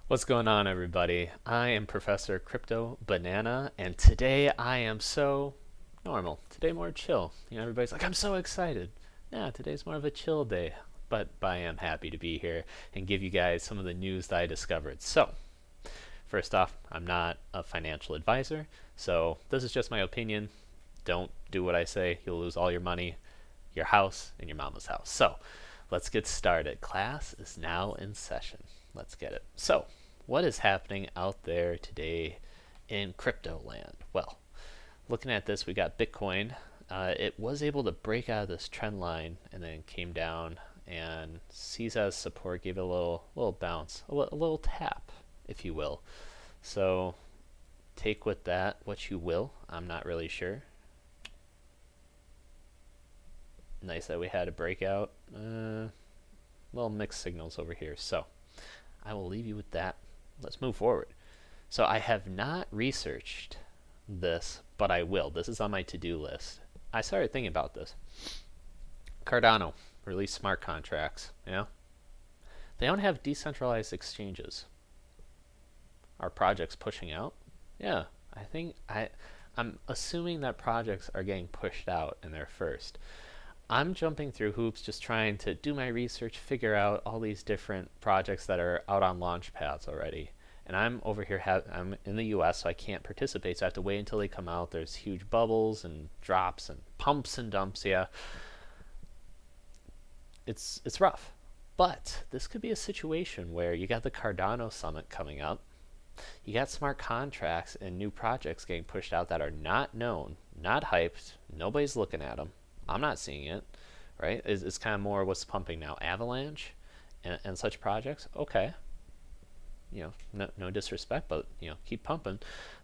What's going on, everybody? I am Professor Crypto Banana, and today I am so normal. Today more chill. Everybody's like, I'm so excited. Yeah, today's more of a chill day, but I am happy to be here and give you guys some of the news that I discovered. So, first off, I'm not a financial advisor, so this is just my opinion. Don't do what I say. You'll lose all your money, your house, and your mama's house. So, let's get started. Class is now in session. Let's get it. So, what is happening out there today in crypto land? Well, looking at this, we got Bitcoin. It was able to break out of this trend line and then came down and sees as support, gave it a little bounce, a little tap, if you will. So take with that what you will. I'm not really sure. Nice that we had a breakout. Little mixed signals over here. So I will leave you with that. Let's move forward. So I have not researched this, but I will. This is on my to-do list. I started thinking about this. Cardano released smart contracts. They don't have decentralized exchanges. Are projects pushing out? Yeah, I'm assuming that projects are getting pushed out in their first. I'm jumping through hoops just trying to do my research, figure out all these different projects that are out on launch pads already. And I'm over here, I'm in the US, so I can't participate, so I have to wait until they come out. There's huge bubbles and drops and pumps and dumps, yeah. It's rough. But this could be a situation where you got the Cardano Summit coming up. You got smart contracts and new projects getting pushed out that are not known, not hyped, nobody's looking at them. I'm not seeing it, right? It's kind of more what's pumping now. Avalanche and such projects. Okay. No disrespect, but, keep pumping.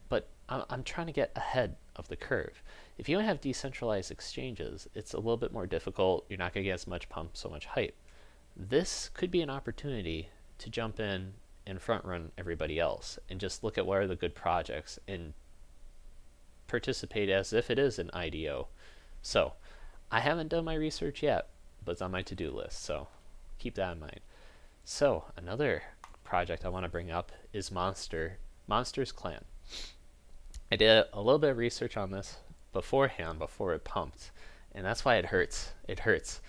But I'm trying to get ahead of the curve. If you don't have decentralized exchanges, it's a little bit more difficult. You're not going to get as much pump, so much hype. This could be an opportunity to jump in and front run everybody else and just look at what are the good projects and participate as if it is an IDO. So, I haven't done my research yet, but it's on my to-do list, so keep that in mind. So, another project I want to bring up is Monster's Clan. I did a little bit of research on this beforehand, before it pumped, and that's why it hurts. It hurts.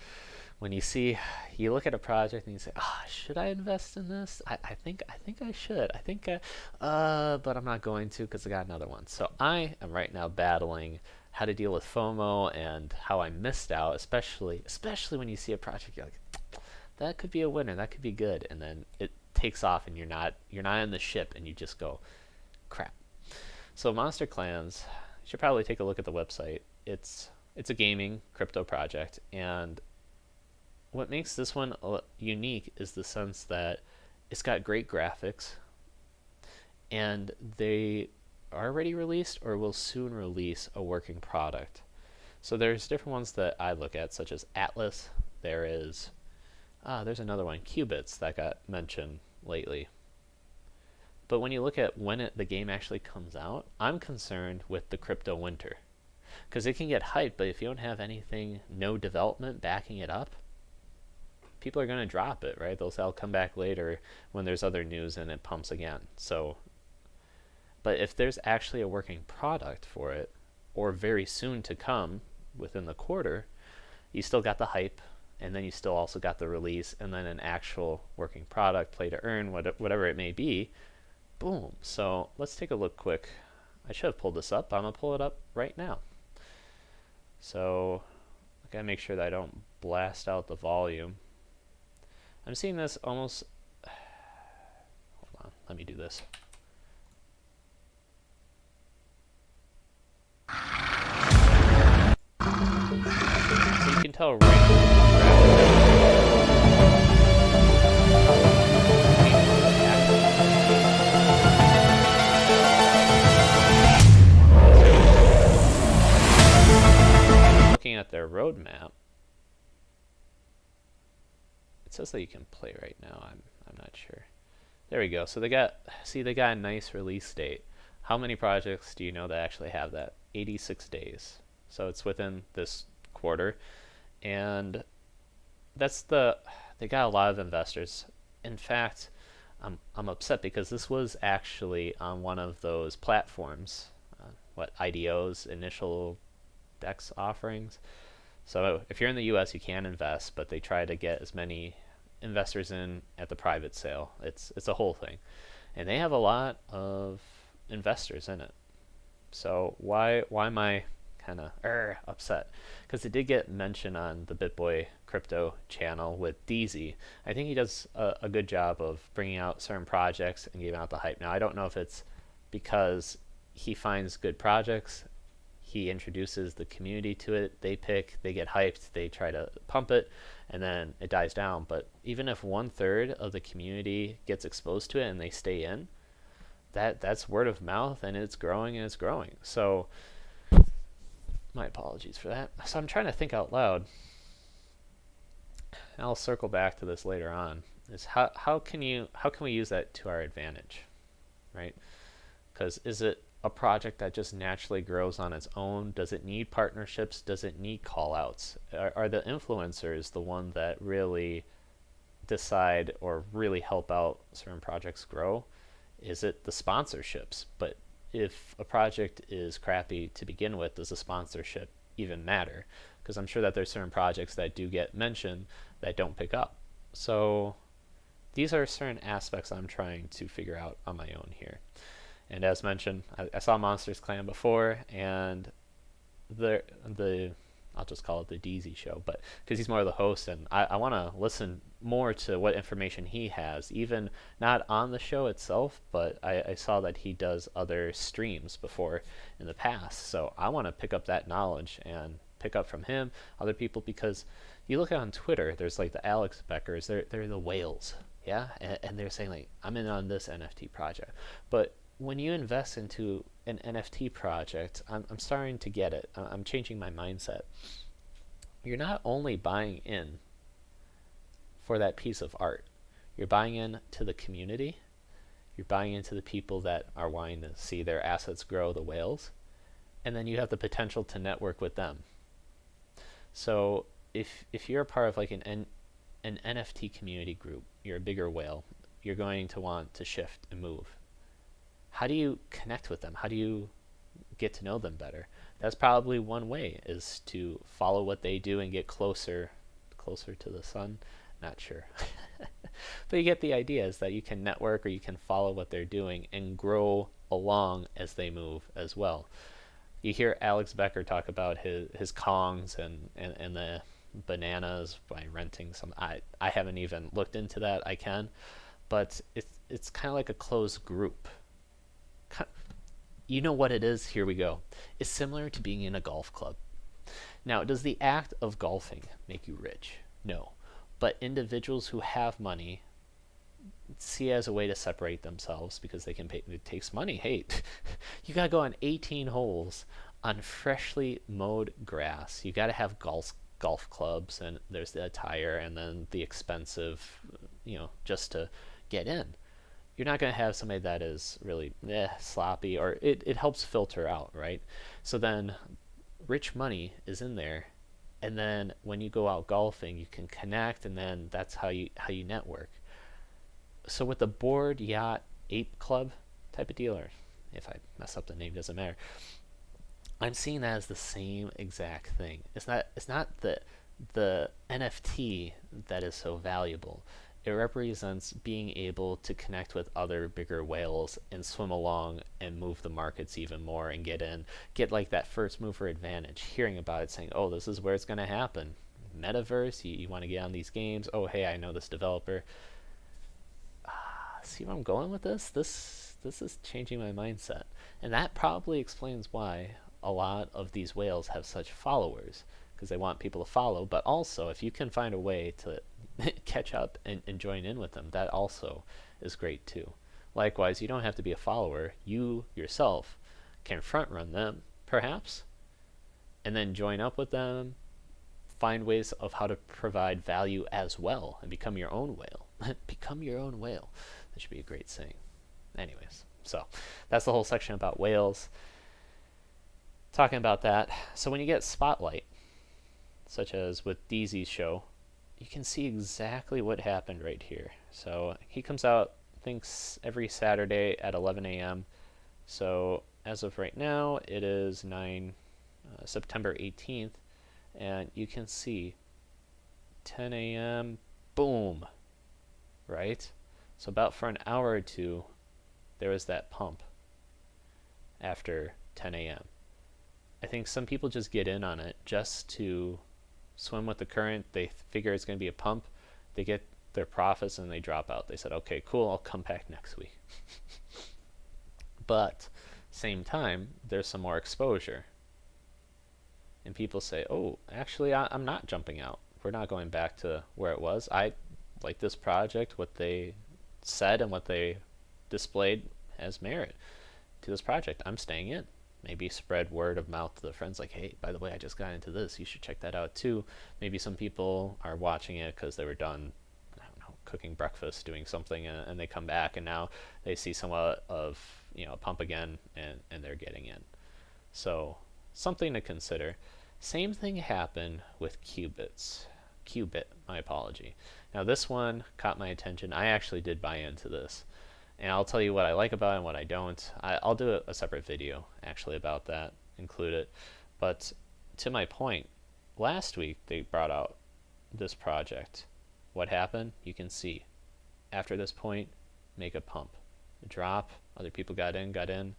When you look at a project and you say, should I invest in this? I think I should. But I'm not going to because I got another one. So I am right now battling how to deal with FOMO and how I missed out, especially when you see a project, you're like, that could be a winner, that could be good, and then it takes off and you're not in the ship and you just go, crap. So Monster Clans, you should probably take a look at the website. It's a gaming crypto project, and what makes this one unique is the sense that it's got great graphics, and they are already released or will soon release a working product. So there's different ones that I look at, such as Atlas. There's another one, QBITs, that got mentioned lately. But when you look at when the game actually comes out, I'm concerned with the crypto winter. Because it can get hyped, but if you don't have anything, no development backing it up, people are going to drop it, right? They'll say, I'll come back later when there's other news and it pumps again. So, but if there's actually a working product for it, or very soon to come within the quarter, you still got the hype, and then you still also got the release, and then an actual working product, play to earn, whatever it may be, boom. So let's take a look quick. I should have pulled this up. I'm going to pull it up right now. So I got to make sure that I don't blast out the volume. I'm seeing this almost... Hold on, let me do this. So you can tell looking at their roadmap, it says that you can play right now. I'm not sure. There we go. So they got a nice release date. How many projects do you know that actually have that? 86 days. So it's within this quarter, and they got a lot of investors. In fact, I'm upset because this was actually on one of those platforms, IDOs, initial DEX offerings. So if you're in the U.S., you can invest, but they try to get as many investors in at the private sale. It's a whole thing, and they have a lot of investors in it. So why am I kind of upset? Because it did get mentioned on the Bitboy crypto channel with DZ. I think he does a good job of bringing out certain projects and giving out the hype. Now I don't know if it's because he finds good projects, he introduces the community to it, they get hyped, they try to pump it, and then it dies down. But even if 1/3 of the community gets exposed to it and they stay in, that's word of mouth, and it's growing and it's growing. So my apologies for that. So I'm trying to think out loud. I'll circle back to this later on. Is how can we use that to our advantage, right? Because is it a project that just naturally grows on its own? Does it need partnerships? Does it need call outs? Are the influencers the one that really decide or really help out certain projects grow? Is it the sponsorships? But if a project is crappy to begin with, does the sponsorship even matter? Because I'm sure that there's certain projects that do get mentioned that don't pick up. So these are certain aspects I'm trying to figure out on my own here. And as mentioned, I saw Monsters Clan before, and the I'll just call it the DZ show, but because he's more of the host, and I want to listen more to what information he has, even not on the show itself, but I saw that he does other streams before in the past, so I want to pick up that knowledge and pick up from him, other people, because you look on Twitter, there's like the Alex Beckers, they're the whales, yeah, and they're saying like, I'm in on this NFT project, but when you invest into an NFT project, I'm starting to get it. I'm changing my mindset. You're not only buying in for that piece of art, you're buying in to the community, you're buying into the people that are wanting to see their assets grow, the whales, and then you have the potential to network with them. So if you're a part of like an NFT community group, you're a bigger whale, you're going to want to shift and move. How do you connect with them? How do you get to know them better? That's probably one way, is to follow what they do and get closer to the sun. Not sure. But you get the idea, is that you can network or you can follow what they're doing and grow along as they move as well. You hear Alex Becker talk about his Kongs and the bananas by renting some. I haven't even looked into that. I can. But it's kind of like a closed group. You know what it is? Here we go. It's similar to being in a golf club. Now, does the act of golfing make you rich? No. But individuals who have money see it as a way to separate themselves because they can pay. It takes money. Hey, you got to go on 18 holes on freshly mowed grass. You got to have golf clubs, and there's the attire, and then the expensive, just to get in. You're not going to have somebody that is really sloppy, or it helps filter out, right? So then rich money is in there, and then when you go out golfing, you can connect, and then that's how you network. So with the Bored Yacht Ape Club type of deal, or if I mess up the name, doesn't matter, I'm seeing that as the same exact thing. It's not the NFT that is so valuable. It represents being able to connect with other bigger whales and swim along and move the markets even more and get like that first mover advantage, hearing about it, saying, oh, this is where it's going to happen. Metaverse, you want to get on these games. Oh, hey, I know this developer. See where I'm going with this? This is changing my mindset. And that probably explains why a lot of these whales have such followers, because they want people to follow. But also, if you can find a way to catch up and join in with them, that also is great too. Likewise, you don't have to be a follower. You yourself can front run them, perhaps, and then join up with them, find ways of how to provide value as well, and become your own whale. Become your own whale. That should be a great saying. Anyways, so that's the whole section about whales. Talking about that, so when you get spotlight, such as with DZ's show, you can see exactly what happened right here. So he comes out think every Saturday at 11 a.m. So as of right now, it is September 18th, and you can see 10 a.m. boom, right? So about for an hour or two, there was that pump after 10 a.m. I think some people just get in on it just to swim with the current. They figure it's going to be a pump. They get their profits and they drop out. They said, okay, cool, I'll come back next week. But same time, there's some more exposure. And people say, oh, actually, I'm not jumping out. We're not going back to where it was. I like this project, what they said and what they displayed has merit to this project. I'm staying in. Maybe spread word of mouth to the friends like, hey, by the way, I just got into this. You should check that out too. Maybe some people are watching it because they were done, I don't know, cooking breakfast, doing something, and they come back and now they see somewhat of, a pump again, and they're getting in. So something to consider. Same thing happened with QBIT, my apology. Now this one caught my attention. I actually did buy into this. And I'll tell you what I like about it and what I don't. I'll do a separate video actually about that, include it. But to my point, last week they brought out this project. What happened? You can see. After this point, make a pump. A drop, other people got in.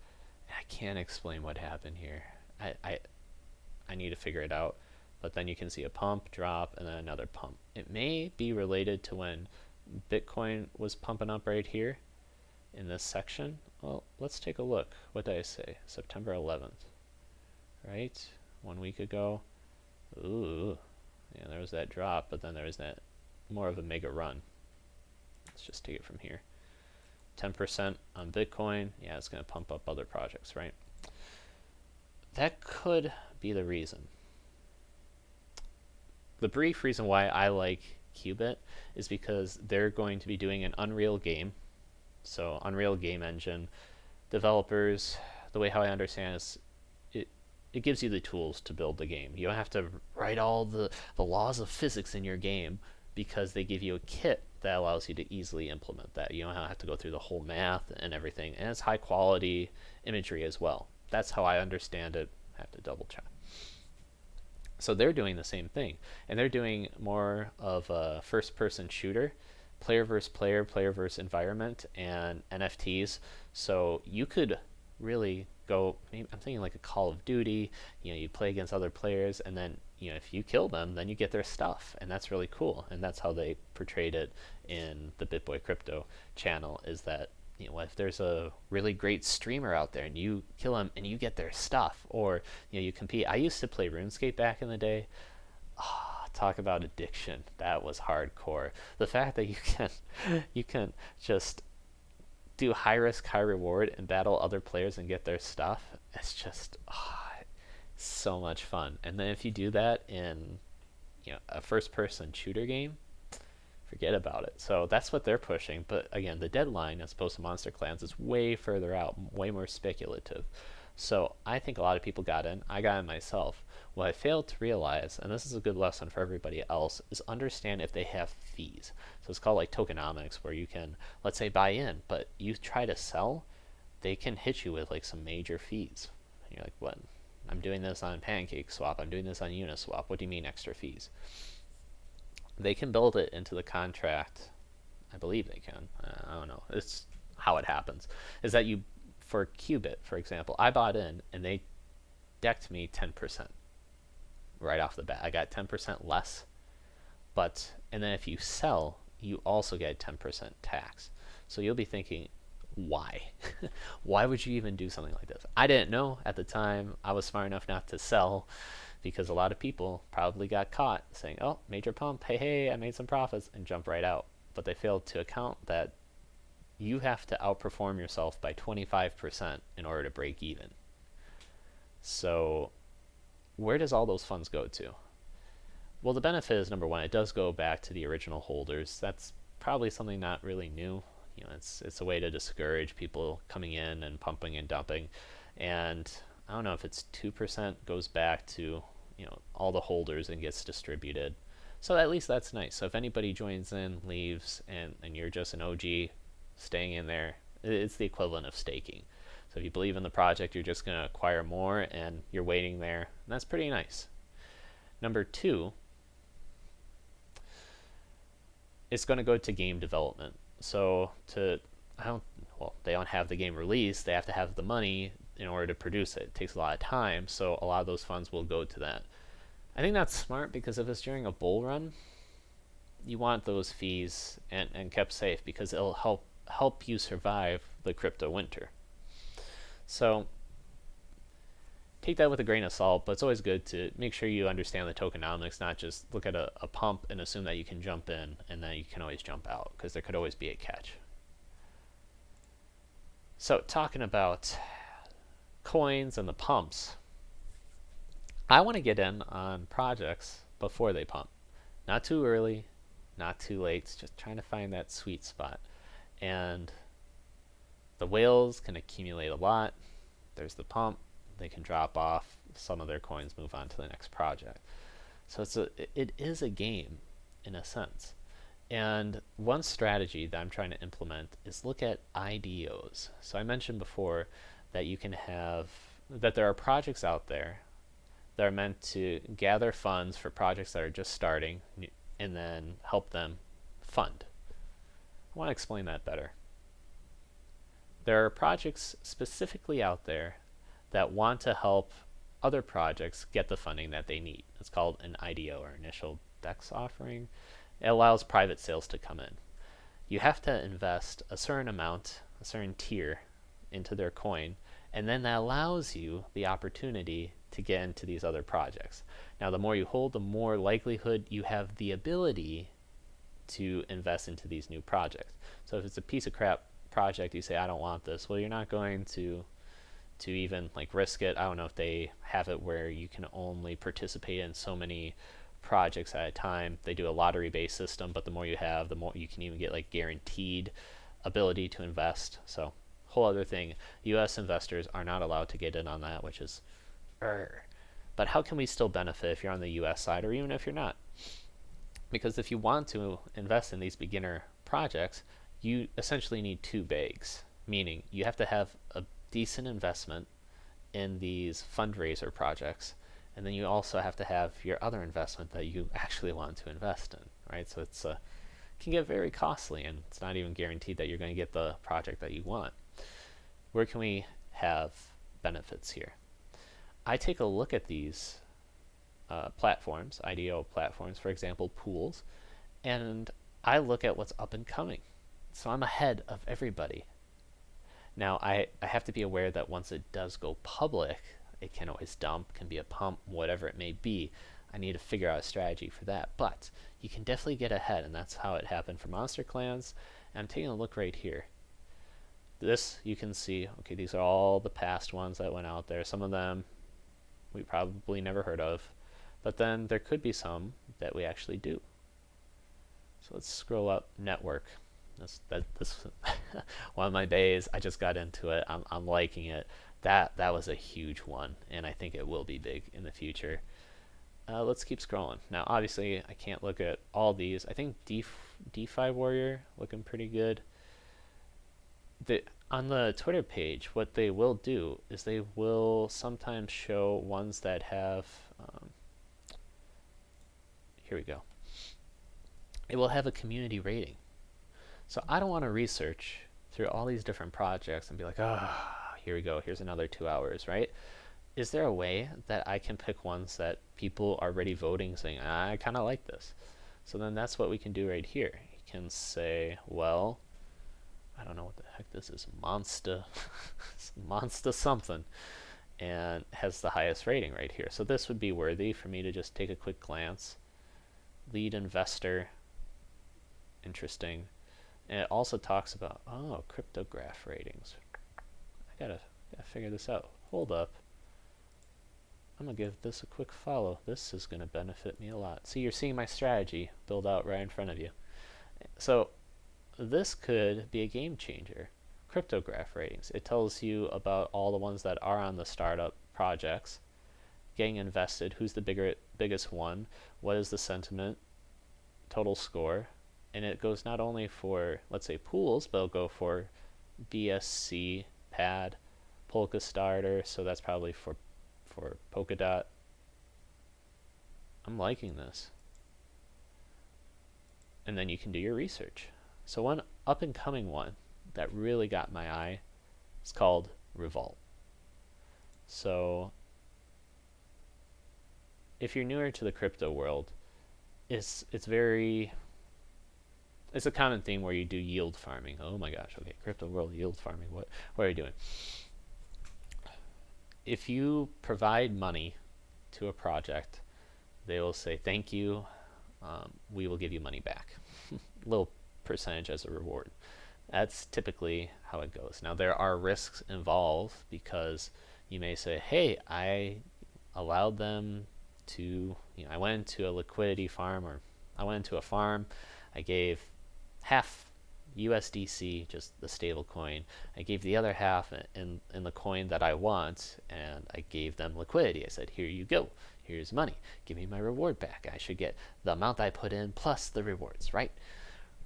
I can't explain what happened here. I need to figure it out. But then you can see a pump, drop, and then another pump. It may be related to when Bitcoin was pumping up right here in this section. Well, let's take a look. What did I say? September 11th, right? 1 week ago. Ooh, yeah, there was that drop, but then there was that more of a mega run. Let's just take it from here. 10% on Bitcoin. Yeah, it's going to pump up other projects, right? That could be the reason. The brief reason why I like QBIT is because they're going to be doing an Unreal game. So Unreal Game Engine developers, the way how I understand is it gives you the tools to build the game. You don't have to write all the laws of physics in your game because they give you a kit that allows you to easily implement that. You don't have to go through the whole math and everything. And it's high quality imagery as well. That's how I understand it. I have to double check. So they're doing the same thing. And they're doing more of a first-person shooter, player versus player, player versus environment, and NFTs. So you could really go, maybe I'm thinking like a Call of Duty, you play against other players, and then if you kill them, then you get their stuff, and that's really cool. And that's how they portrayed it in the Bitboy Crypto channel, is that if there's a really great streamer out there and you kill them and you get their stuff, or you compete. I used to play RuneScape back in the day. Talk about addiction. That was hardcore. The fact that you can just do high risk, high reward and battle other players and get their stuff, it's just so much fun. And then if you do that in a first person shooter game, forget about it. So that's what they're pushing. But again, the deadline as opposed to Monster Clans is way further out, way more speculative. So I think a lot of people got in. I got in myself. What I failed to realize, and this is a good lesson for everybody else, is understand if they have fees. So it's called like tokenomics, where you can, let's say, buy in, but you try to sell, they can hit you with like some major fees. And you're like, what? I'm doing this on PancakeSwap. I'm doing this on Uniswap. What do you mean extra fees? They can build it into the contract. I believe they can. I don't know. It's how it happens. Is that you, for QBIT, for example, I bought in and they decked me 10% right off the bat. I got 10% less. And then if you sell, you also get 10% tax. So you'll be thinking, why? Why would you even do something like this? I didn't know at the time. I was smart enough not to sell, because a lot of people probably got caught saying, oh, major pump, hey, I made some profits, and jump right out. But they failed to account that you have to outperform yourself by 25% in order to break even. So where does all those funds go to? Well, the benefit is, number one, it does go back to the original holders. That's probably something not really new. It's a way to discourage people coming in and pumping and dumping. And I don't know if it's 2% goes back to all the holders and gets distributed. So at least that's nice. So if anybody joins in, leaves, and you're just an OG, staying in there. It's the equivalent of staking. So if you believe in the project, you're just going to acquire more and you're waiting there. And that's pretty nice. Number two, it's going to go to game development. So they don't have the game released. They have to have the money in order to produce it. It takes a lot of time, so a lot of those funds will go to that. I think that's smart because if it's during a bull run, you want those fees and kept safe because it'll help you survive the crypto winter. So take that with a grain of salt, but it's always good to make sure you understand the tokenomics, not just look at a pump and assume that you can jump in and then you can always jump out, because there could always be a catch. So talking about coins and the pumps, I want to get in on projects before they pump. Not too early, not too late, just trying to find that sweet spot. And the whales can accumulate a lot. There's the pump. They can drop off. Some of their coins move on to the next project. So it is a game in a sense. And one strategy that I'm trying to implement is look at IDOs. So I mentioned before that you can have, that there are projects out there that are meant to gather funds for projects that are just starting and then help them fund. I want to explain that better. There are projects specifically out there that want to help other projects get the funding that they need. It's called an IDO, or initial DEX offering. It allows private sales to come in. You have to invest a certain amount, a certain tier, into their coin, and then that allows you the opportunity to get into these other projects. Now, the more you hold, the more likelihood you have the ability to invest into these new projects. So if it's a piece of crap project, you say, I don't want this, well, you're not going to even like risk it. I don't know if they have it where you can only participate in so many projects at a time. They do a lottery based system, but the more you have, the more you can even get like guaranteed ability to invest. So whole other thing. US investors are not allowed to get in on that, which is but how can we still benefit if you're on the US side, or even if you're not? Because if you want to invest in these beginner projects, you essentially need two bags, meaning you have to have a decent investment in these fundraiser projects, and then you also have to have your other investment that you actually want to invest in, right? So it's can get very costly, and it's not even guaranteed that you're going to get the project that you want. Where can we have benefits here? I take a look at these platforms, IDO platforms, for example, Poolz, and I look at what's up and coming. So I'm ahead of everybody. Now, I have to be aware that once it does go public, it can always dump, can be a pump, whatever it may be. I need to figure out a strategy for that. But you can definitely get ahead, and that's how it happened for Monster Clans. And I'm taking a look right here. This, you can see, okay, these are all the past ones that went out there. Some of them we probably never heard of, but then there could be some that we actually do. So let's scroll up network. This one of my days, I just got into it. I'm liking it. That was a huge one, and I think it will be big in the future. Let's keep scrolling. Now, obviously, I can't look at all these. I think DeFi Warrior looking pretty good. On the Twitter page, what they will do is they will sometimes show ones that have, here we go. It will have a community rating. So I don't want to research through all these different projects and be like, here we go, here's another 2 hours, right? Is there a way that I can pick ones that people are already voting, saying, I kind of like this? So then that's what we can do right here. You can say, well, I don't know what the heck this is, Monster something, and has the highest rating right here. So this would be worthy for me to just take a quick glance. Lead investor, interesting. And it also talks about, CryptoGraph ratings. I gotta figure this out. Hold up. I'm gonna give this a quick follow. This is gonna benefit me a lot. See, you're seeing my strategy build out right in front of you. So this could be a game changer. CryptoGraph ratings. It tells you about all the ones that are on the startup projects, getting invested, who's the biggest one, what is the sentiment, total score, and it goes not only for, let's say, Poolz, but it'll go for BSCPad, Polka Starter, so that's probably for Polkadot. I'm liking this. And then you can do your research. So one up and coming one that really got my eye is called Revault. So if you're newer to the crypto world, it's a common thing where you do yield farming. Oh my gosh, okay, crypto world yield farming. What are you doing? If you provide money to a project, they will say thank you. We will give you money back, little percentage as a reward. That's typically how it goes. Now there are risks involved because you may say, hey, I allowed them to, I went into a liquidity farm, or I went into a farm, I gave half USDC, just the stable coin. I gave the other half in the coin that I want, and I gave them liquidity. I said, here you go. Here's money. Give me my reward back. I should get the amount I put in plus the rewards, right?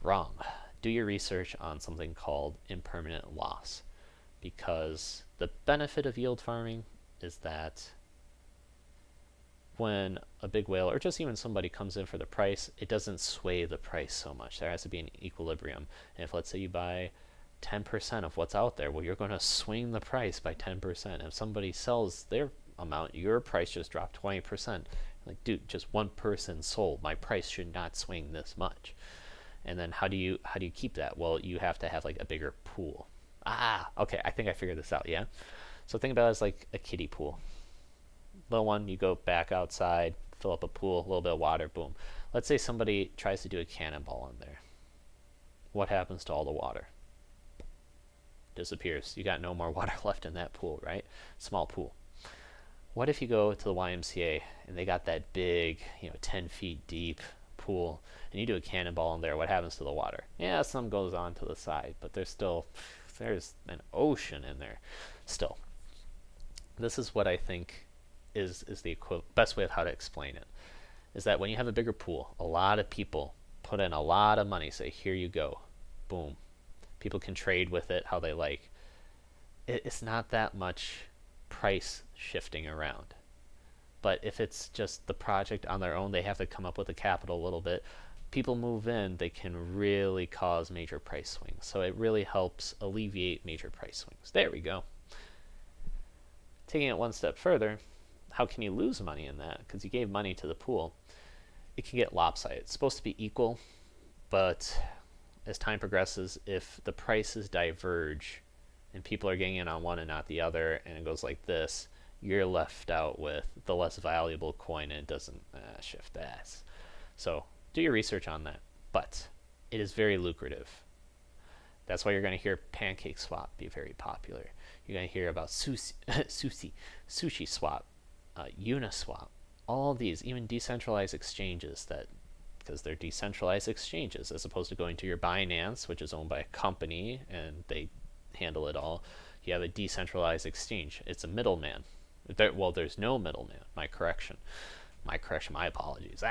Wrong. Do your research on something called impermanent loss, because the benefit of yield farming is that when a big whale or just even somebody comes in for the price, it doesn't sway the price so much. There has to be an equilibrium. And if, let's say, you buy 10% of what's out there, well, you're going to swing the price by 10%. If somebody sells their amount, your price just dropped 20%. Like, dude, just one person sold. My price should not swing this much. And then how do you keep that? Well, you have to have like a bigger pool. Okay, I think I figured this out. Yeah. So think about it as like a kiddie pool. Little one, you go back outside, fill up a pool, a little bit of water, boom. Let's say somebody tries to do a cannonball in there. What happens to all the water? Disappears. You got no more water left in that pool, right? Small pool. What if you go to the YMCA and they got that big, 10 feet deep pool, and you do a cannonball in there? What happens to the water? Yeah, some goes on to the side, but there's an ocean in there still. This is what I think is the best way of how to explain it, is that when you have a bigger pool, a lot of people put in a lot of money, say, here you go, boom. People can trade with it how they like. It's not that much price shifting around. But if it's just the project on their own, they have to come up with the capital a little bit. People move in, they can really cause major price swings. So it really helps alleviate major price swings. There we go. Taking it one step further, how can you lose money in that? Because you gave money to the pool. It can get lopsided. It's supposed to be equal, but as time progresses, if the prices diverge and people are getting in on one and not the other, and it goes like this, you're left out with the less valuable coin, and it doesn't shift that. So do your research on that. But it is very lucrative. That's why you're going to hear PancakeSwap be very popular. You're going to hear about Sushi Swap, Uniswap, all these, even decentralized exchanges, that because they're decentralized exchanges as opposed to going to your Binance, which is owned by a company and they handle it all. You have a decentralized exchange. It's a middleman. There's no middleman. My apologies.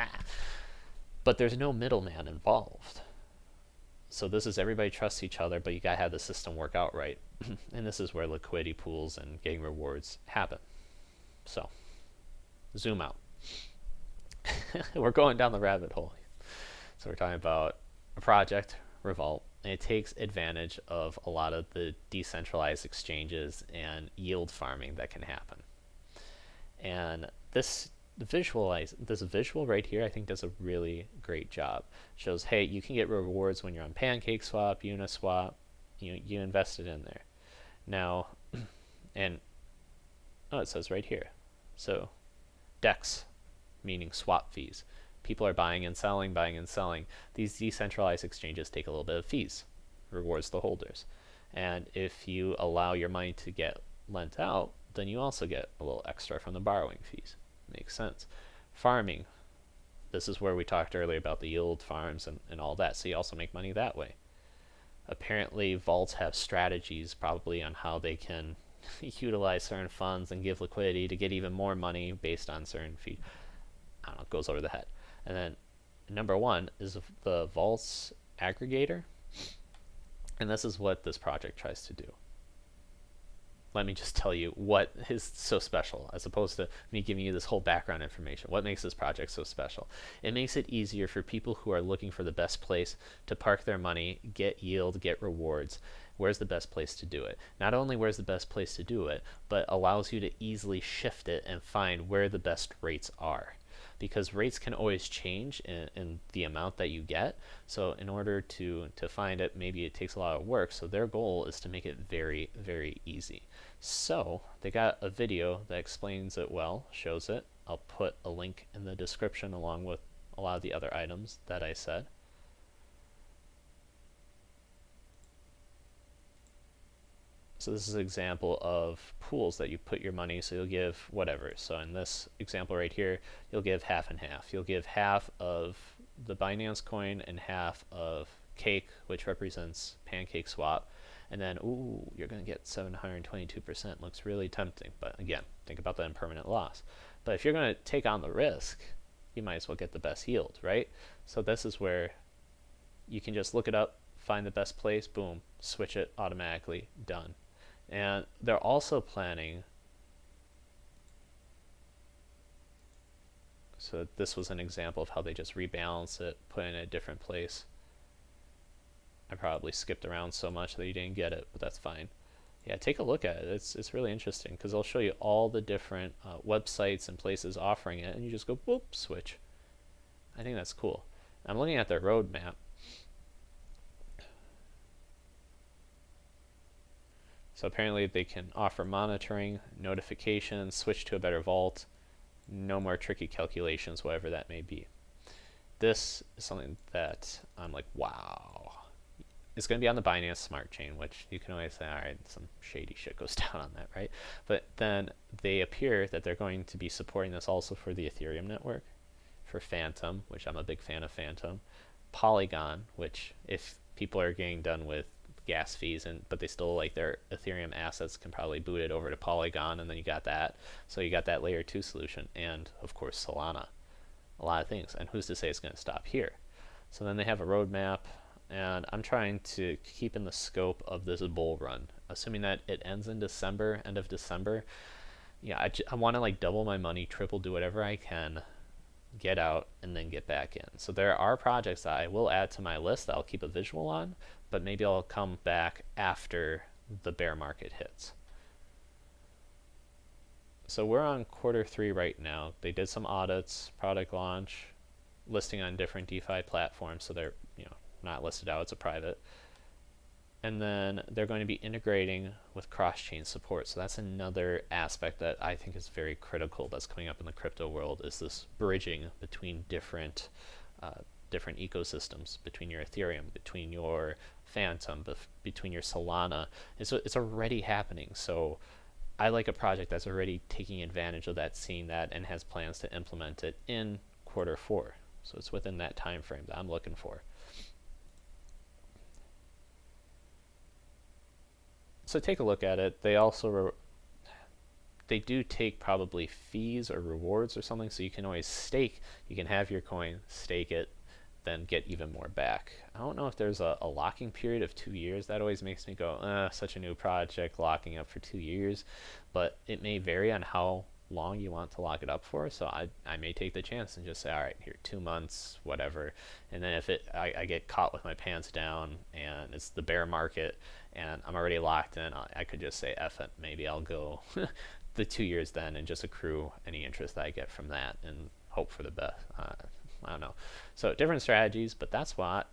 But there's no middleman involved. So this is everybody trusts each other, but you gotta have the system work out right. And this is where liquidity pools and getting rewards happen. So zoom out. We're going down the rabbit hole. So we're talking about a project, Revault, and it takes advantage of a lot of the decentralized exchanges and yield farming that can happen. And this visual right here, I think, does a really great job. Shows, hey, you can get rewards when you're on PancakeSwap, Uniswap. You invested in there. Now, and it says right here. So, DEX, meaning swap fees. People are buying and selling. These decentralized exchanges take a little bit of fees, rewards the holders. And if you allow your money to get lent out, then you also get a little extra from the borrowing fees. Makes sense. Farming. This is where we talked earlier about the yield farms and all that. So you also make money that way. Apparently, vaults have strategies probably on how they can utilize certain funds and give liquidity to get even more money based on certain fees. I don't know, it goes over the head. And then number one is the vaults aggregator. And this is what this project tries to do. Let me just tell you what is so special, as opposed to me giving you this whole background information. What makes this project so special? It makes it easier for people who are looking for the best place to park their money, get yield, get rewards. Where's the best place to do it? Not only where's the best place to do it, but allows you to easily shift it and find where the best rates are. Because rates can always change in the amount that you get. So in order to find it, maybe it takes a lot of work. So their goal is to make it very, very easy. So they got a video that explains it well, shows it. I'll put a link in the description along with a lot of the other items that I said. So this is an example of pools that you put your money, so you'll give whatever. So in this example right here, you'll give half and half. You'll give half of the Binance coin and half of Cake, which represents Pancake Swap. And then, ooh, you're going to get 722%. Looks really tempting. But again, think about the impermanent loss. But if you're going to take on the risk, you might as well get the best yield, right? So this is where you can just look it up, find the best place, boom, switch it automatically, done. And they're also planning, so this was an example of how they just rebalance it, put it in a different place. I probably skipped around so much that you didn't get it, but that's fine. Yeah, take a look at it. It's really interesting because they'll show you all the different websites and places offering it, and you just go, boop, switch. I think that's cool. I'm looking at their roadmap. So apparently they can offer monitoring, notifications, switch to a better vault, no more tricky calculations, whatever that may be. This is something that I'm like, wow. It's going to be on the Binance Smart Chain, which you can always say, all right, some shady shit goes down on that, right? But then they appear that they're going to be supporting this also for the Ethereum network, for Phantom, which I'm a big fan of Phantom, Polygon, which if people are getting done with gas fees but they still like their Ethereum assets, can probably boot it over to Polygon, and then you got that. So you got that layer 2 solution, and of course Solana. A lot of things, and who's to say it's going to stop here? So then they have a roadmap, and I'm trying to keep in the scope of this bull run, assuming that it ends in December, end of December. Yeah, I want to like double my money, triple, do whatever I can, get out, and then get back in. So there are projects that I will add to my list that I'll keep a visual on, but maybe I'll come back after the bear market hits. So we're on Q3 right now. They did some audits, product launch, listing on different DeFi platforms, so they're not listed out, it's a private. And then they're going to be integrating with cross-chain support. So that's another aspect that I think is very critical that's coming up in the crypto world, is this bridging between different ecosystems, between your Ethereum, between your Phantom, between your Solana. It's already happening. So I like a project that's already taking advantage of that, seeing that, and has plans to implement it in Q4. So it's within that time frame that I'm looking for. So take a look at it. They also they do take probably fees or rewards or something, so you can always stake. You can have your coin, stake it, then get even more back. I don't know if there's a locking period of 2 years. That always makes me go, such a new project, locking up for 2 years. But it may vary on how long you want to lock it up for. So I may take the chance and just say, all right, here, 2 months, whatever. And then if I get caught with my pants down and it's the bear market and I'm already locked in, I could just say, F it, maybe I'll go the 2 years then and just accrue any interest that I get from that and hope for the best. I don't know. So different strategies, but that's what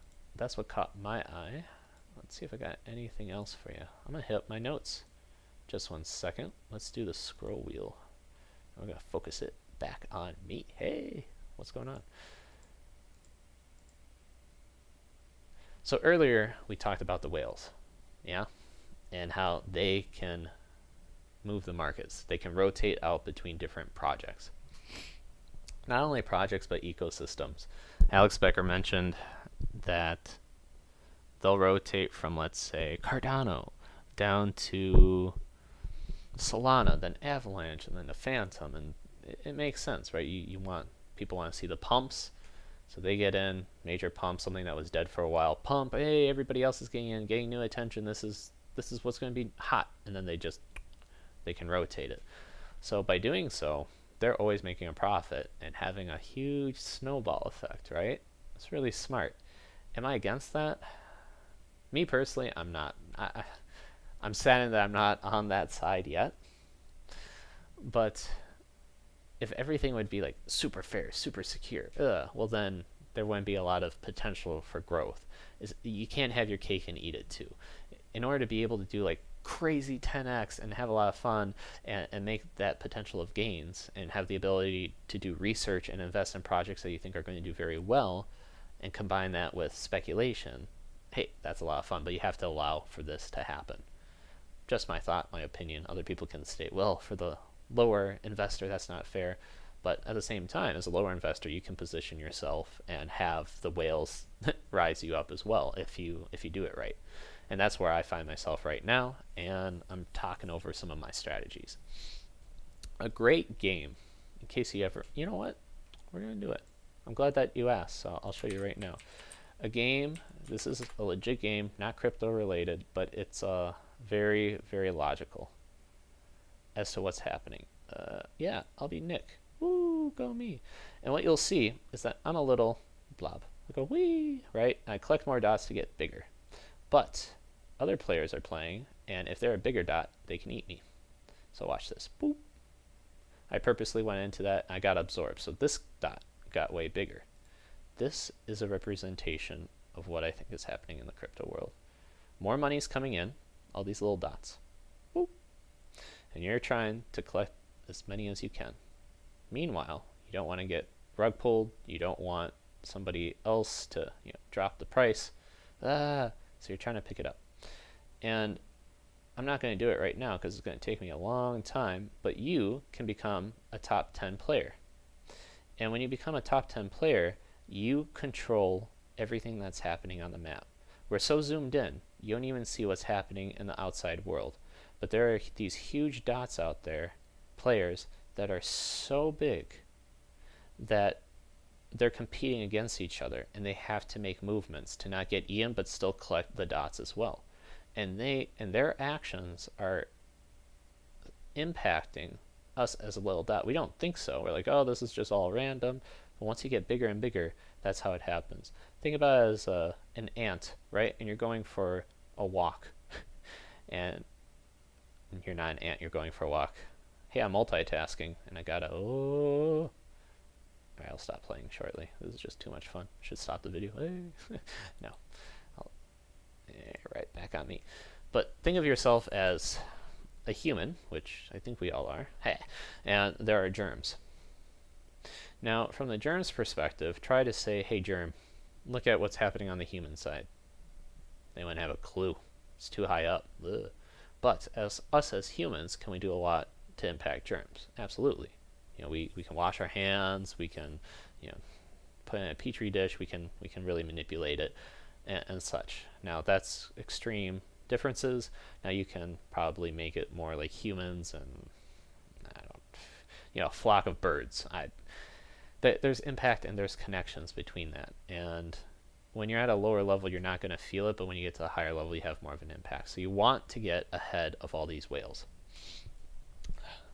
caught my eye. Let's see if I got anything else for you. I'm gonna hit up my notes. Just 1 second. Let's do the scroll wheel. We're gonna focus it back on me. Hey, what's going on? So earlier we talked about the whales, yeah, and how they can move the markets. They can rotate out between different projects. Not only projects, but ecosystems. Alex Becker mentioned that they'll rotate from, let's say, Cardano down to Solana, then Avalanche, and then the Phantom, and it makes sense, right? People want to see the pumps, So they get in, major pump, something that was dead for a while, pump, hey, everybody else is getting in, getting new attention, this is what's going to be hot, and then they can rotate it. So by doing so, they're always making a profit and having a huge snowball effect, right? It's really smart. Am I against that? Me personally, I'm not. I'm saddened that I'm not on that side yet. But if everything would be like super fair, super secure, well then there wouldn't be a lot of potential for growth. You can't have your cake and eat it too. In order to be able to do like crazy 10x and have a lot of fun and make that potential of gains and have the ability to do research and invest in projects that you think are going to do very well and combine that with speculation, hey, that's a lot of fun, but you have to allow for this to happen. Just my thought, my opinion. Other people can state, well, for the lower investor, that's not fair. But at the same time, as a lower investor, you can position yourself and have the whales rise you up as well if you do it right. And that's where I find myself right now, and I'm talking over some of my strategies. A great game, in case you ever, you know what? We're going to do it. I'm glad that you asked, so I'll show you right now. A game, this is a legit game, not crypto related, but it's very, very logical as to what's happening. Yeah, I'll be Nick. Woo, go me. And what you'll see is that I'm a little blob. I go wee, right? I collect more dots to get bigger. But other players are playing, and if they're a bigger dot, they can eat me. So watch this. Boop. I purposely went into that, and I got absorbed. So this dot got way bigger. This is a representation of what I think is happening in the crypto world. More money's coming in, all these little dots. Boop. And you're trying to collect as many as you can. Meanwhile, you don't want to get rug pulled. You don't want somebody else to drop the price. So you're trying to pick it up. And I'm not going to do it right now because it's going to take me a long time, but you can become a top 10 player. And when you become a top 10 player, you control everything that's happening on the map. We're so zoomed in, you don't even see what's happening in the outside world. But there are these huge dots out there, players, that are so big that they're competing against each other, and they have to make movements to not get eaten but still collect the dots as well. And their actions are impacting us as a little dot. We don't think so. We're like, oh, this is just all random. But once you get bigger and bigger, that's how it happens. Think about it as an ant, right? And you're going for a walk. and you're not an ant, you're going for a walk. Hey, I'm multitasking, and I gotta, Alright, I'll stop playing shortly. This is just too much fun. Should stop the video. No. Right, back on me. But think of yourself as a human, which I think we all are. Hey, and there are germs. Now, from the germ's perspective, try to say, hey, germ, look at what's happening on the human side. They wouldn't have a clue. It's too high up. Ugh. But as humans, can we do a lot to impact germs? Absolutely. We can wash our hands. We can, put in a petri dish. We can really manipulate it and such. Now that's extreme differences. Now you can probably make it more like humans and a flock of birds. There's impact and there's connections between that. And when you're at a lower level, you're not going to feel it, but when you get to a higher level, you have more of an impact. So you want to get ahead of all these whales.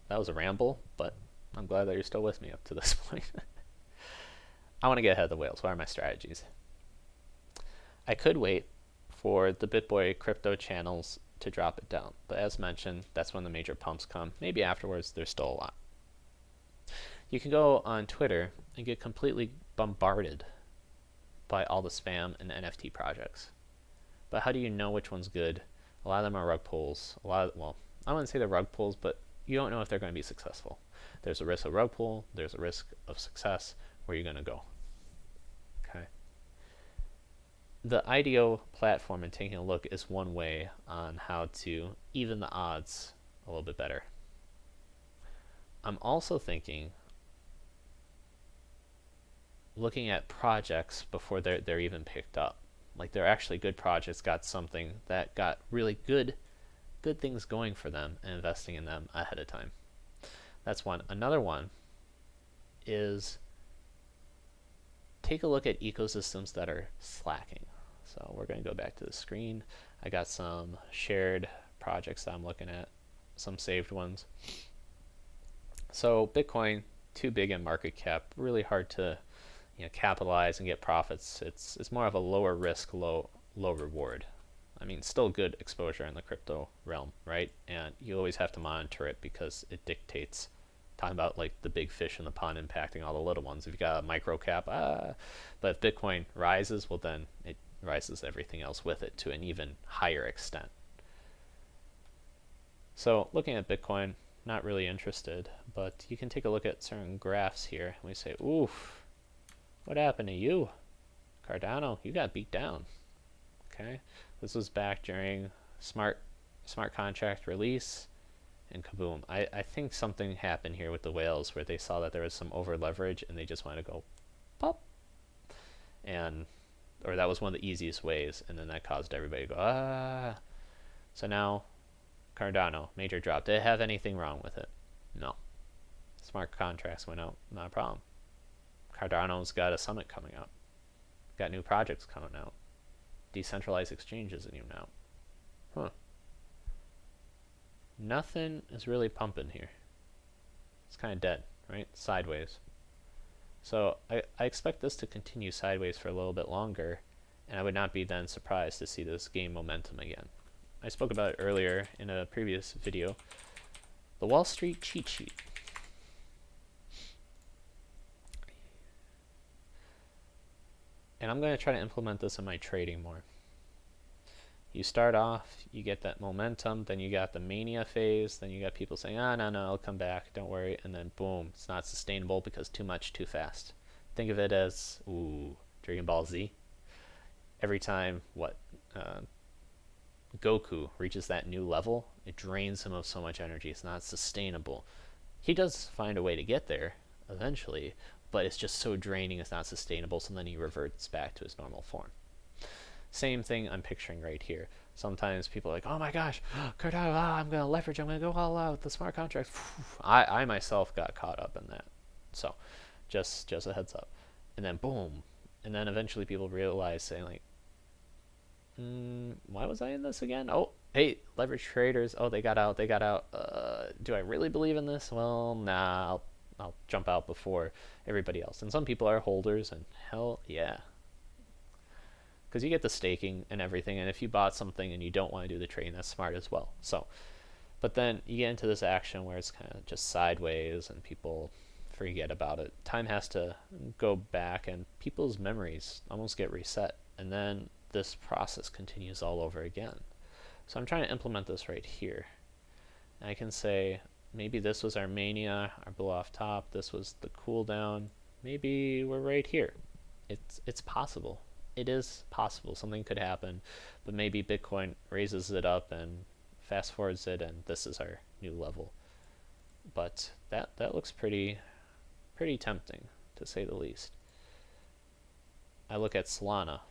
That was a ramble, but I'm glad that you're still with me up to this point. I want to get ahead of the whales. What are my strategies? I could wait for the Bitboy crypto channels to drop it down, but as mentioned, that's when the major pumps come. Maybe afterwards, there's still a lot. You can go on Twitter and get completely bombarded by all the spam and NFT projects. But how do you know which one's good? A lot of them are rug pulls. I wouldn't say they're rug pulls, but you don't know if they're going to be successful. There's a risk of rug pull. There's a risk of success. Where you're going to go. Okay. The IDO platform and taking a look is one way on how to even the odds a little bit better. I'm also thinking looking at projects before they're even picked up. Like they're actually good projects, got something that got really good things going for them, and investing in them ahead of time. That's one. Another one is take a look at ecosystems that are slacking. So we're going to go back to the screen. I got some shared projects that I'm looking at, some saved ones. So Bitcoin, too big in market cap, really hard to capitalize and get profits. It's more of a lower risk, low reward. I mean, still good exposure in the crypto realm, right? And you always have to monitor it because it dictates, talking about like the big fish in the pond impacting all the little ones. If you got a micro cap, but if Bitcoin rises, well then it rises everything else with it to an even higher extent. So looking at Bitcoin, not really interested, but you can take a look at certain graphs here and we say, oof, what happened to you? Cardano, you got beat down. Okay, this was back during smart contract release, and kaboom. I think something happened here with the whales where they saw that there was some over leverage and they just wanted to go pop, and or that was one of the easiest ways, and then that caused everybody to go So now Cardano, major drop. Did it have anything wrong with it? No. Smart contracts went out, not a problem. Cardano's got a summit coming out, got new projects coming out, decentralized exchanges are even out. Nothing is really pumping here. It's kind of dead, right? Sideways. So I expect this to continue sideways for a little bit longer, and I would not be then surprised to see this gain momentum again. I spoke about it earlier in a previous video. The Wall Street cheat sheet. And I'm going to try to implement this in my trading more. You start off, you get that momentum, then you got the mania phase, then you got people saying, no, I'll come back, don't worry, and then boom, it's not sustainable because too much, too fast. Think of it as, Dragon Ball Z. Every time, Goku reaches that new level, it drains him of so much energy, it's not sustainable. He does find a way to get there, eventually, but it's just so draining, it's not sustainable, so then he reverts back to his normal form. Same thing I'm picturing right here. Sometimes people are like, oh my gosh, Cardano, I'm going to leverage, I'm going to go all out with the smart contracts. I myself got caught up in that. So just a heads up. And then boom. And then eventually people realize, saying like, why was I in this again? Oh, hey, leverage traders. Oh, they got out. Do I really believe in this? Well, nah, I'll jump out before everybody else. And some people are holders, and hell yeah. Because you get the staking and everything, and if you bought something and you don't want to do the trading, that's smart as well. So, but then you get into this action where it's kind of just sideways and people forget about it. Time has to go back and people's memories almost get reset, and then this process continues all over again. So I'm trying to implement this right here. And I can say maybe this was our mania, our blow off top, this was the cooldown, maybe we're right here. It's possible. It is possible something could happen, but maybe Bitcoin raises it up and fast forwards it, and this is our new level. But that looks pretty tempting, to say the least. I look at Solana.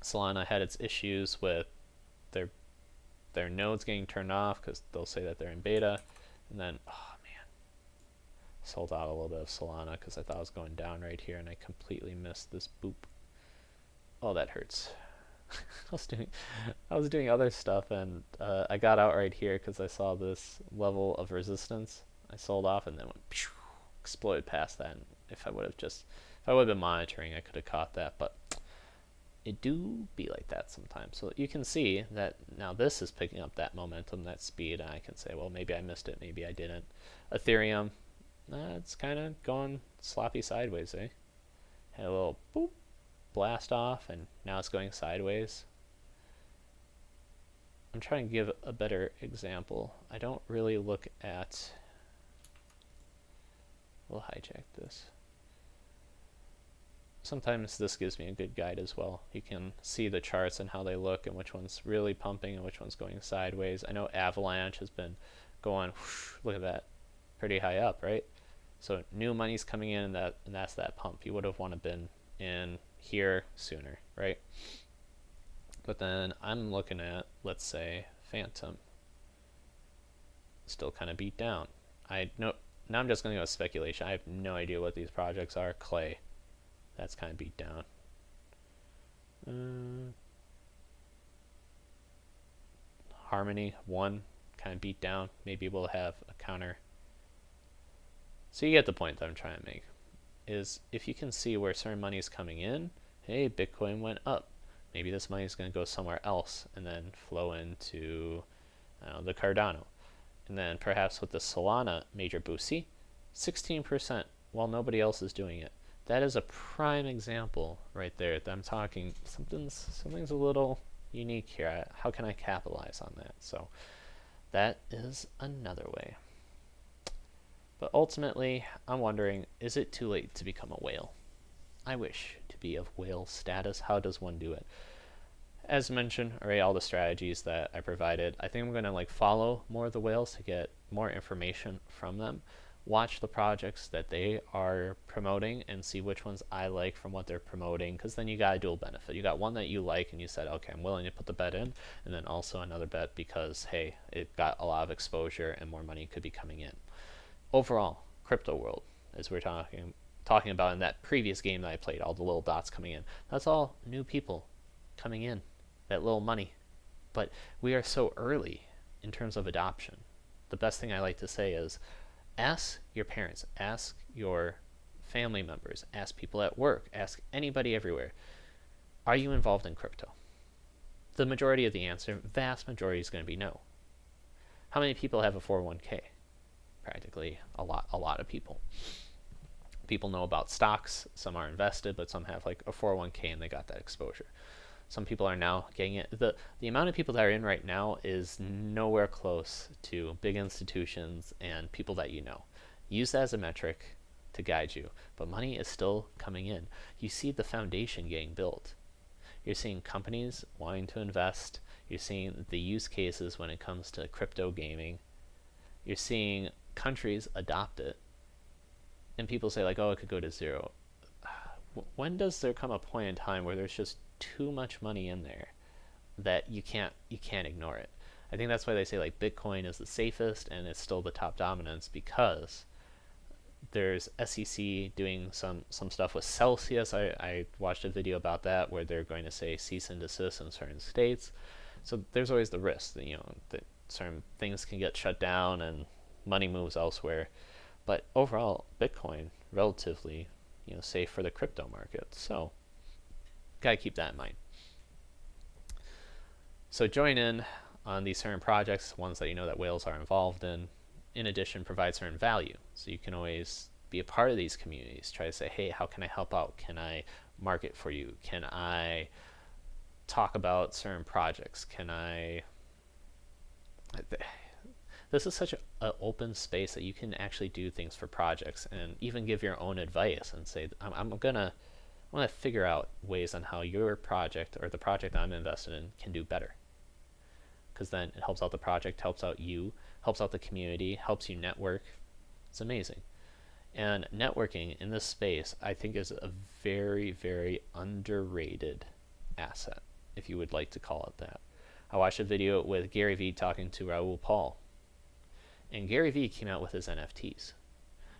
Solana had its issues with their nodes getting turned off because they'll say that they're in beta, and then sold out a little bit of Solana because I thought I was going down right here, and I completely missed this boop. Oh, that hurts. I was doing other stuff, and I got out right here because I saw this level of resistance. I sold off and then went exploded past that. And if I would have been monitoring, I could have caught that. But it do be like that sometimes. So you can see that now this is picking up that momentum, that speed, and I can say, well, maybe I missed it, maybe I didn't. Ethereum, it's kind of going sloppy sideways, eh? Had a little boop. Blast off, and now it's going sideways. I'm trying to give a better example. I don't really look at... We'll hijack this. Sometimes this gives me a good guide as well. You can see the charts and how they look and which one's really pumping and which one's going sideways. I know Avalanche has been going, whoosh, look at that, pretty high up, right? So new money's coming in, and that's that pump. You would have wanted to been in here sooner, right? But then I'm looking at, let's say, Phantom. Still kind of beat down. Now I'm just going to go with speculation. I have no idea what these projects are. Clay. That's kind of beat down. Harmony 1, kind of beat down. Maybe we'll have a counter. So you get the point that I'm trying to make. Is if you can see where certain money is coming in, hey, Bitcoin went up. Maybe this money is going to go somewhere else and then flow into the Cardano. And then perhaps with the Solana major boost, see, 16% while nobody else is doing it. That is a prime example right there that I'm talking something's a little unique here. How can I capitalize on that? So that is another way. But ultimately, I'm wondering, is it too late to become a whale? I wish to be of whale status. How does one do it? As mentioned, already all the strategies that I provided, I think I'm going to follow more of the whales to get more information from them. Watch the projects that they are promoting and see which ones I like from what they're promoting, because then you got a dual benefit. You got one that you like and you said, okay, I'm willing to put the bet in, and then also another bet because, hey, it got a lot of exposure and more money could be coming in. Overall, crypto world, as we're talking about in that previous game that I played, all the little dots coming in, that's all new people coming in, that little money. But we are so early in terms of adoption. The best thing I like to say is, ask your parents, ask your family members, ask people at work, ask anybody everywhere, are you involved in crypto? The majority of the answer, vast majority, is going to be no. How many people have a 401k? Practically a lot of people. People know about stocks, some are invested, but some have a 401k and they got that exposure. Some people are now getting it. The amount of people that are in right now is nowhere close to big institutions and people that you know. Use that as a metric to guide you, but money is still coming in. You see the foundation getting built. You're seeing companies wanting to invest. You're seeing the use cases when it comes to crypto gaming. You're seeing countries adopt it, and people say oh, it could go to zero. When does there come a point in time where there's just too much money in there that you can't ignore it? I think that's why they say Bitcoin is the safest and it's still the top dominance, because there's SEC doing some stuff with Celsius. I watched a video about that where they're going to say cease and desist in certain states. So there's always the risk that that certain things can get shut down and money moves elsewhere. But overall, Bitcoin relatively safe for the crypto market. So gotta keep that in mind. So join in on these certain projects, ones that that whales are involved in. In addition, provide certain value. So you can always be a part of these communities. Try to say, hey, how can I help out? Can I market for you? Can I talk about certain projects? Can I... This is such an open space that you can actually do things for projects and even give your own advice and say, I'm gonna figure out ways on how your project or the project I'm invested in can do better. Because then it helps out the project, helps out you, helps out the community, helps you network. It's amazing. And networking in this space, I think, is a very, very underrated asset, if you would like to call it that. I watched a video with Gary Vee talking to Raoul Pal. And Gary Vee came out with his NFTs.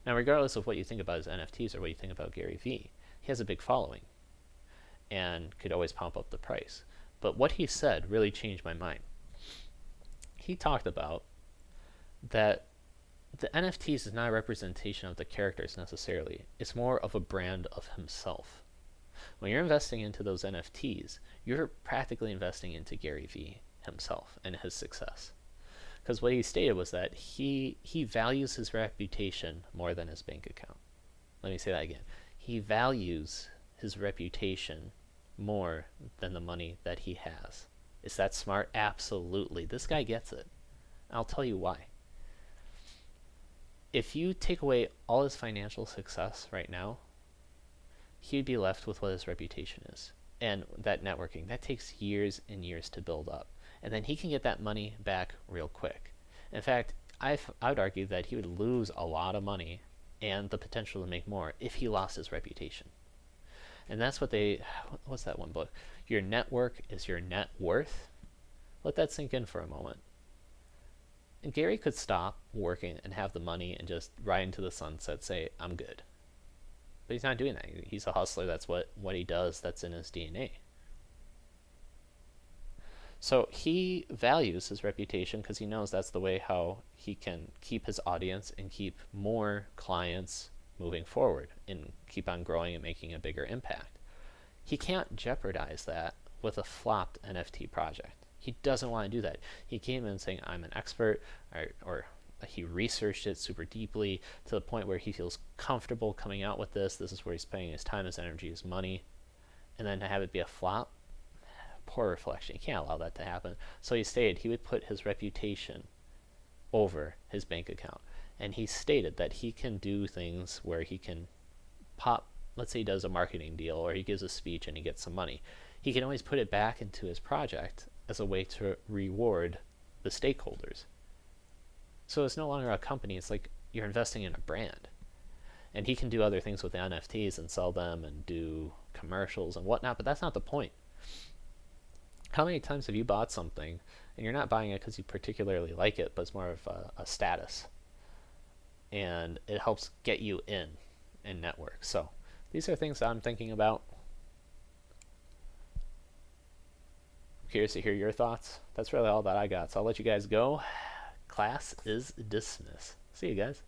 Now, regardless of what you think about his NFTs or what you think about Gary Vee, he has a big following and could always pump up the price. But what he said really changed my mind. He talked about that the NFTs is not a representation of the characters necessarily. It's more of a brand of himself. When you're investing into those NFTs, you're practically investing into Gary Vee himself and his success. Because what he stated was that he values his reputation more than his bank account. Let me say that again. He values his reputation more than the money that he has. Is that smart? Absolutely. This guy gets it. I'll tell you why. If you take away all his financial success right now, he'd be left with what his reputation is. And that networking, that takes years and years to build up. And then he can get that money back real quick. In fact, I would argue that he would lose a lot of money and the potential to make more if he lost his reputation. And that's what what's that one book? Your network is your net worth. Let that sink in for a moment. And Gary could stop working and have the money and just ride into the sunset, say, I'm good. But he's not doing that. He's a hustler. That's what he does. That's in his DNA. So he values his reputation because he knows that's the way how he can keep his audience and keep more clients moving forward and keep on growing and making a bigger impact. He can't jeopardize that with a flopped NFT project. He doesn't want to do that. He came in saying, I'm an expert, or he researched it super deeply to the point where he feels comfortable coming out with this. This is where he's spending his time, his energy, his money. And then to have it be a flop, poor reflection. You can't allow that to happen. So he stated he would put his reputation over his bank account. And he stated that he can do things where he can pop, let's say he does a marketing deal or he gives a speech and he gets some money. He can always put it back into his project as a way to reward the stakeholders. So it's no longer a company, it's like you're investing in a brand. And he can do other things with the NFTs and sell them and do commercials and whatnot, but that's not the point. How many times have you bought something and you're not buying it because you particularly like it, but it's more of a status, and it helps get you in network? So these are things that I'm thinking about. I'm curious to hear your thoughts. That's really all that I got, so I'll let you guys go. Class is dismissed. See you guys.